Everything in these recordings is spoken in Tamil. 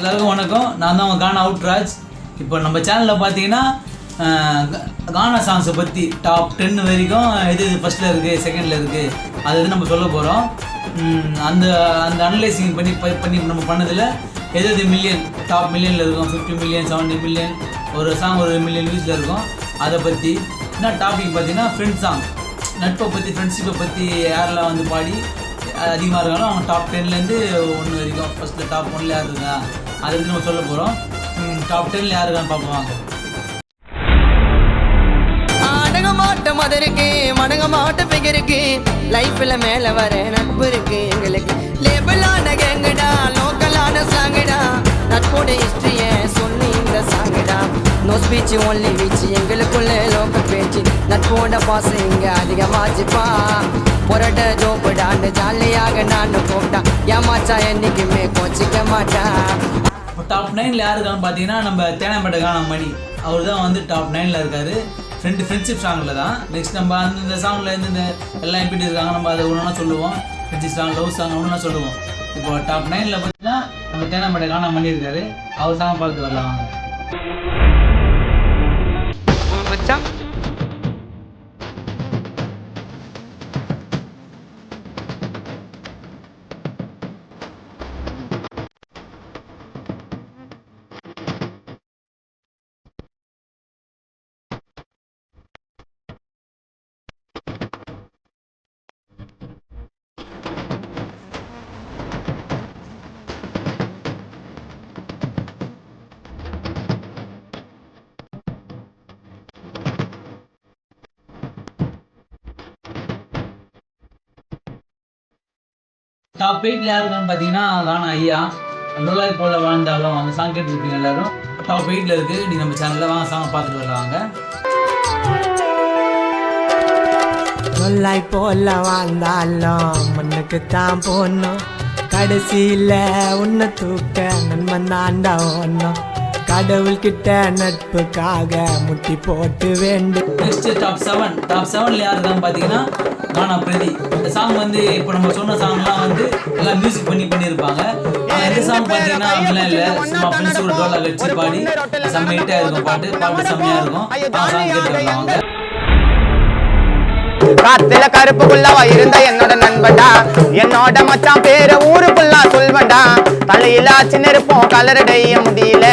எல்லாருக்கும் வணக்கம். நான் தான் உங்கள் கானா அவுட்ராஜ். இப்போ நம்ம சேனலில் பார்த்தீங்கன்னா கானா சாங்ஸை பற்றி டாப் 10 வரைக்கும் எது ஃபஸ்ட்டில் இருக்குது, செகண்டில் இருக்குது, அது நம்ம சொல்ல போகிறோம். அந்த அந்த அனலைசிங் பண்ணி நம்ம பண்ணதில் எது மில்லியன் டாப் மில்லியனில் இருக்கும், 50 மில்லியன் 70 மில்லியன், ஒரு சாங் ஒரு மில்லியன் வியூஸில் இருக்கும். அதை பற்றி என்ன டாபிக் பார்த்தீங்கன்னா ஃப்ரெண்ட் சாங், நட்பை பற்றி, ஃப்ரெண்ட்ஷிப்பை பற்றி யாரெல்லாம் வந்து பாடி அதிகமாக இருக்காலும் அவங்க டாப் 10லேருந்து 1 வரைக்கும் ஃபஸ்ட்டில் டாப் 1ல் யார் இருக்கா அதை பற்றி நம்ம சொல்ல போகிறோம். டாப் 10ல் யார் இருக்கான்னு பார்ப்போம். மதருக்கு மடங்க மாட்ட பிகருக்கு லைஃப்ல மேல வர நட்பு இருக்கு எங்களுக்கு. லேபிளான கேங்கடா, லோக்கலான சாங்கடா, நட்போட ஹிஸ்டரிய சொல்லி இந்த சாங்கடா. நோ ஸ்பீச் ஒன்லி வீச்சு எங்களுக்குள்ள லோக்க பேச்சு. நட்போட பாசம் இங்க அதிகமாச்சுப்பா. பொரட்ட ஜோப்புடான்னு ஜாலியாக நான் கூப்பிட்டா ஏமாச்சா என்னைக்குமே கோச்சிக்க மாட்டா. டாப் 9ல் யார் இருக்கான்னு பார்த்தீங்கன்னா நம்ம தேனாம்பேட்டை கானா மணி. அவர் தான் வந்து டாப் 9ல் இருக்கார். ஃப்ரெண்ட்ஷிப் சாங்கில் தான். நெக்ஸ்ட் நம்ம அந்த சாங்கில் இருந்து இந்த எல்லாம் எப்படி இருக்காங்க நம்ம அதை ஒன்றா சொல்லுவோம். ஃப்ரெண்ட்ஷிப் சாங், லவ் சாங் ஒன்றா சொல்லுவோம். இப்போ டாப் 9ல் பார்த்தீங்கன்னா நம்ம தேனாம்பேட்டை கானா மணி இருக்கார். அவர் சாங் பார்த்து வரலாம். டாப் 8ல் யார் இருக்கான்னு பார்த்தீங்கன்னா கானா ஐயா. நல்லாய் போல வாழ்ந்தாலும் அந்த சாங் கேட்டுருப்பீங்க எல்லாரும். டாப் 8ல் இருக்குது. நீங்கள் நம்ம சேனலில் வாங்க சாங் பார்த்துட்டு வரலாங்க. நல்லாய் போல வாழ்ந்தாலும் மண்ணுக்கு தான் போனோம். கடைசியில் உன்னை தூக்க நண்பன் தாண்டா ஒன்னும். கடவுள் கிட்ட நட்புக்காக முட்டி போட்டு வேண்டும். நெக்ஸ்ட் டாப் 7ல் யார் இருக்கான்னு பார்த்தீங்கன்னா கானா பிரதி. இந்த சாங் வந்து இப்போ நம்ம சொன்ன சாங்லாம் வந்து எல்லாம் மியூசிக் பண்ணியிருப்பாங்க. ஆனால் இந்த சாங் பார்த்தீங்கன்னா அப்படிலாம் இல்லை, சும்மா ஃப்ரெண்ட்ஸ் கூட டோலாக வச்சு பாடி செம்மையாக இருக்கும். பாட்டு செம்மையாக இருக்கும். சாங் கேட்டு வரலாம். காத்துல கருப்புக்குள்ளவா இருந்த என்னோட நண்பன்டா, என்னோட மச்சான் பேர ஊருக்குள்ளா சொல்வண்டா. தலையில சின்ன இருப்போம் கலரடைய முடியல,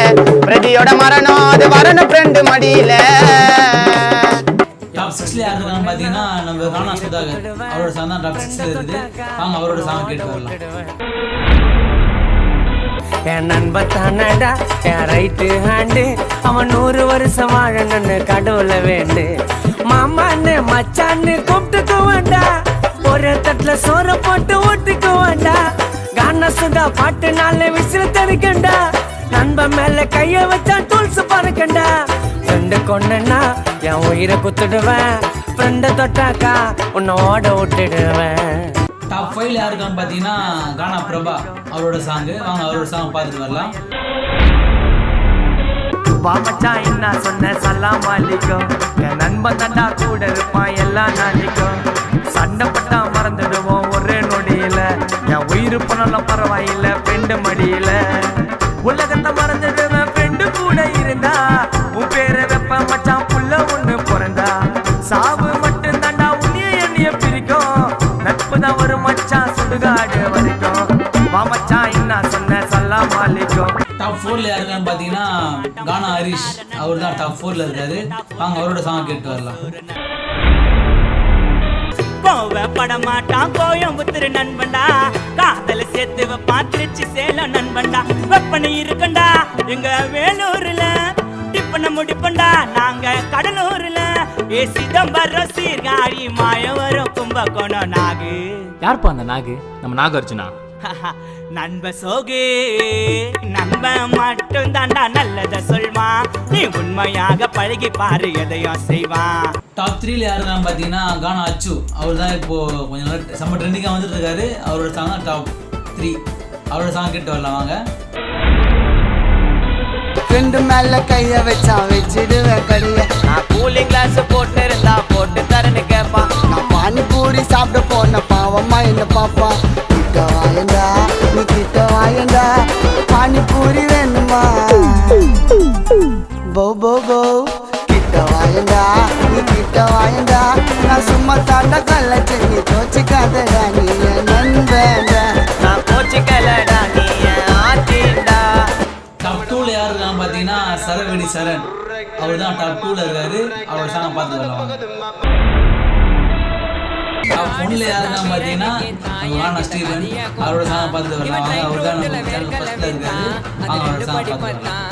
பிரதியோட மரணம் அது வரணும் ஃப்ரெண்டு மடியில. டாப் 6ல் யார் இருக்கான்னு பார்த்தீங்கன்னா நம்ம கானா சுதாகர். அவரோட சாங் தான் டாப் 6ல் இருக்குது. வாங்க அவரோட சாங் கேட்டு வரலாம். என் நண்பன் தானடா என் ரைட்டு ஹேண்டு, அவன் 100 வருஷம் வாழணும்னு கடவுளை வேண்டு. மாமான்னு மச்சான்னு கூப்பிட்டுக்குவாண்டா, ஒரு தட்டுல சோற போட்டு ஊட்டிக்குவாண்டா. கானா சுதா பாட்டு 4 விசில் தடுக்கண்டா, நண்பன் மேல கைய வச்சா டூல்ஸ் பறக்கண்டா. ஃப்ரெண்டு கொண்டா என் உயிரை குத்துடுவேன், ஃப்ரெண்டை தொட்டாக்கா உன்னை ஓட விட்டுடுவேன். டாப் 5ல் யார் இருக்கான்னு பார்த்தீங்கன்னா கானா பிரபா. அவரோட சாங்கு. வாங்க அவரோட சாங் பார்த்துட்டு வரலாம். மச்சான் என்ன சொன்ன சலாம் அலிக்கும், என் நண்பன் தண்டா கூட இருப்பான் எல்லா நாளைக்கும். சண்டை பட்டா மறந்துடுவோம் ஒரே நொடியில, என் உயிர் பண்ணலாம் பரவாயில்ல ஃப்ரெண்டு மடியில. உலகத்தை மறந்துடுவேன் ஃப்ரெண்டு கூட இருந்தா, உன் பேரை வெப்ப மச்சான் புள்ள ஒண்ணு பிறந்தா. சாவு மட்டும் தாண்டா உன்னைய என்னைய பிரிக்கும், நட்பு தான் ஒரு மச்சான் சுடுகாடு வரைக்கும். வா மச்சான் என்ன சொன்ன சலாம் அலிக்கும். டாப் 4ல் யார் இருக்கான்னு பார்த்தீங்கன்னா கானா ஹரிஷ். அவர் தான் டாப் 4ல் இருக்காரு. வாங்க அவரோட சாங் கேட்டு வரலாம். படமாட்டான் கோயம்புத்தூர் நண்பன்டா, காதல சேர்த்து வைப்பான் திருச்சி சேலம் நண்பன்டா. வெப்பனை இருக்கண்டா எங்க வேலூர்ல, டிப்பனை முடிப்பண்டா நாங்க கடலூர்ல. சிதம்பரம் சீர்காழி மாயவரம் கும்பகோணம் நாகு. யாருப்பா அந்த நாகு? நம்ம நாகார்ஜுனா. நண்ப சோகு நண்பன் மட்டும் தாண்டா நல்லத சொல்வா, நீ உண்மையாக பழகி பாரு எதையும் செய்வான். டாப் 3ல் யார் இருக்கான்னு பார்த்தீங்கன்னா கானா அச்சு. அவர் தான் இப்போ கொஞ்சம் நாள் செம்ம ட்ரெண்டிங்காக வந்துட்டு இருக்காரு. அவரோட சாங் தான் டாப் 3. அவரோட சாங் கேட்டு வரலாம் வாங்க. ஃப்ரெண்டு மேல கைய வச்சா வச்சிடுவேன் கடிய. நான் கூலிங் கிளாஸ் போட்டு இருந்தா போட்டு தரேன்னு கேட்பான். நான் பானிபூரி சாப்பிட போன பாவம்மா என்ன பாப்பா. கிட்ட வாயண்டா நீ கிட்ட வாயண்டா, பானிபூரி வேணும் போ போ போ கிட்ட வாயண்டா நீ கிட்ட வாயண்டா நான் சும்மா தாண்டா கல்ல செஞ்சு தோச்சிக்காதடா நீ நண்பேண்டா நான் கோச்சிக்கலடா நீ ஆட்டிண்டா. டாப் 2ல யார் இருக்கான்னு பார்த்தீங்கன்னா சரவெடி சரண். அவர் தான் டாப் 2ல இருக்காரு. அவர் சாங் பார்த்து வரலாம். டாப் 1ல யார் இருக்கான்னு பார்த்தீங்கன்னா கானா ஸ்டீவன். அவரோட சாங் பார்த்து வரலாம். அவர் தான் நம்ம சேனல் ஃபர்ஸ்ட்ல இருக்காரு. அவரோட சாங் பார்த்து வரலாம்.